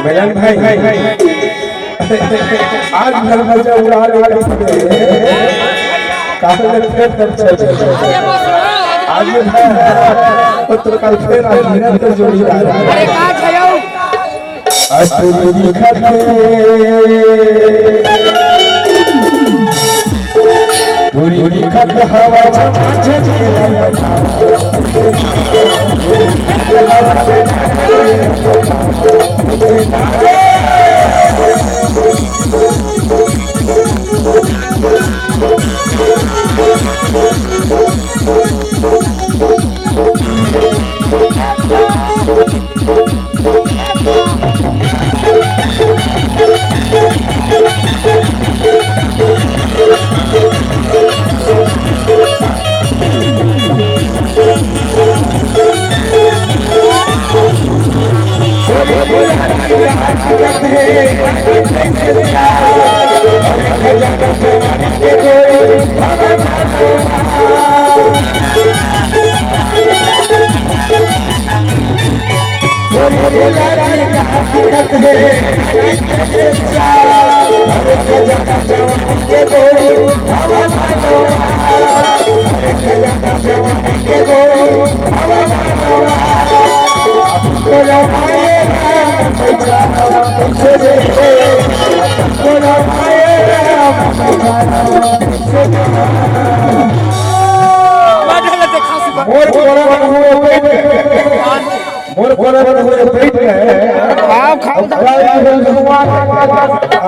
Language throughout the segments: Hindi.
बयान भाई आज घर में जो उड़ा रहे काफी आज पुत्र कल फिर आज तो जोड़ी अरे का छयो अस्तु लिखत पूरी लिखत हवा छे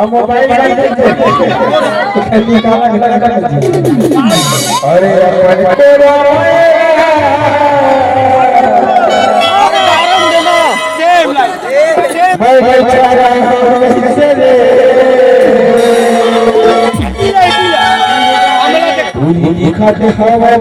मोबाइल अरे हवा